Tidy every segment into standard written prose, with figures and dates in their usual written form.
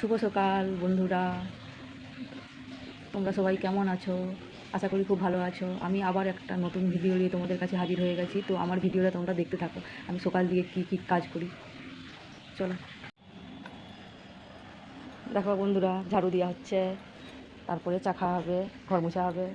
শুভ সকাল বন্ধুরা, তোমরা সবাই কেমন আছো? আশা করি খুব ভালো আছো। আমি আবার একটা নতুন ভিডিও নিয়ে তোমাদের কাছে হাজির হয়ে গেছি। তো আমার ভিডিওটা তোমরা দেখতে থাকো, আমি সকাল দিয়ে কী কাজ করি। চলো দেখো বন্ধুরা, ঝাড়ু দেওয়া হচ্ছে, তারপরে চা খাওয়া হবে, ঘর মোছা হবে।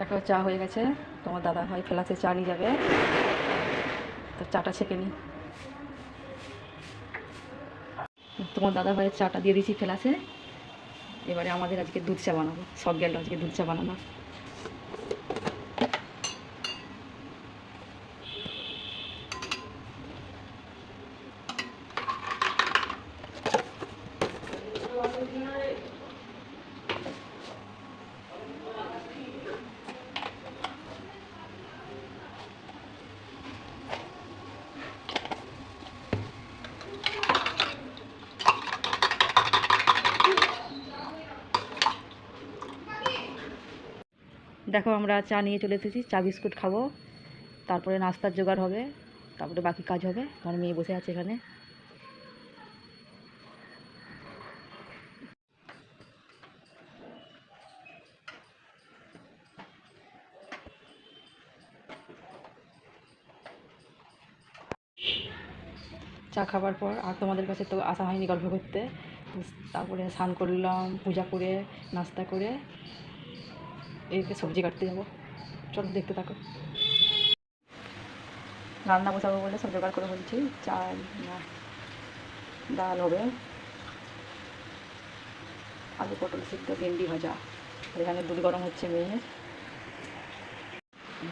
দেখো চা হয়ে গেছে, তোমার দাদা ভাই ফেলাসে চা নিয়ে যাবে, তো চাটা ছেঁকে নিই। তোমার দাদা ভাইয়ের চাটা দিয়ে দিয়েছি ফেলাসে। এবারে আমাদের আজকে দুধ চা বানাবো, সব গেল আজকে দুধ চা বানানো। দেখো আমরা চা নিয়ে চলে এসেছি, চা বিস্কুট খাবো, তারপরে নাস্তার জোগাড় হবে, তারপরে বাকি কাজ হবে। আমার মেয়ে বসে আছে এখানে। চা খাবার পর আর তোমাদের কাছে তো আসা হয়নি গল্প করতে। তারপরে স্নান করলাম, পূজা করে নাস্তা করে এদিকে সবজি কাটতে যাবো। চলো দেখতে থাকো। রান্না বসাবো বলে সব জোগাড় করে বলছি। চাল ডাল হবে, আলু পটল সিদ্ধ, ভেন্ডি ভাজা, আর এখানে দুধ গরম হচ্ছে মেয়ের।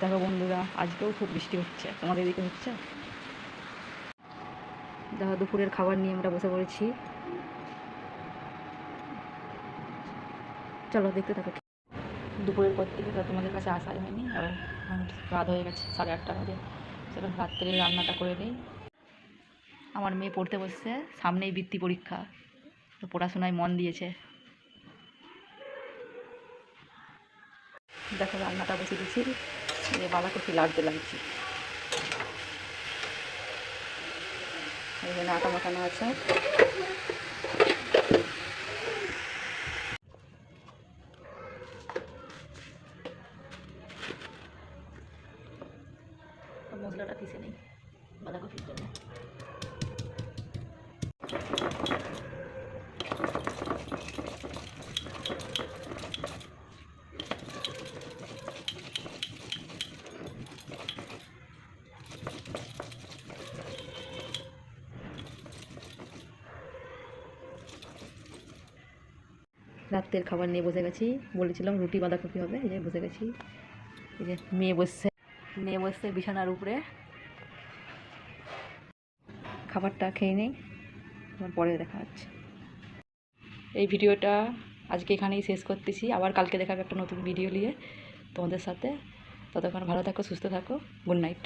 দেখো বন্ধুরা, আজকেও খুব বৃষ্টি হচ্ছে, তোমাদের এদিকে হচ্ছে? দেখো দুপুরের খাবার নিয়ে আমরা বসে পড়েছি, চলো দেখতে থাকো। দুপুরের পর থেকে তোমাদের কাছে আসাই হয়নি, আর রাত হয়ে গেছে, 8:30 বাজে। চলো রাত্রে রান্নাটা করে নিই। আমার মেয়ে পড়তে বসছে, সামনেই বৃত্তি পরীক্ষা, তো পড়াশোনায় মন দিয়েছে। দেখো রান্নাটা বসে দিচ্ছি, বাঁধাকপি লাড়তে লাগছি। এখানে আটা মাখানো আছে। মশলাটা পিষে নেই বাঁধাকপির জন্য। রাত্রের খাবার নিয়ে বসে গেছি, বলেছিলাম রুটি বাঁধাকপি হবে, এই যে বসে গেছি। এই যে মেয়ে বসছে বিছানার উপরে। খাবারটা খেয়ে নেই, আমার পরে দেখা হচ্ছে। এই ভিডিওটা আজকে এখানেই শেষ করতেছি, আবার কালকে দেখাবে একটা নতুন ভিডিও নিয়ে তোমাদের সাথে। ততক্ষণ ভালো থাকো, সুস্থ থাকো। Good night.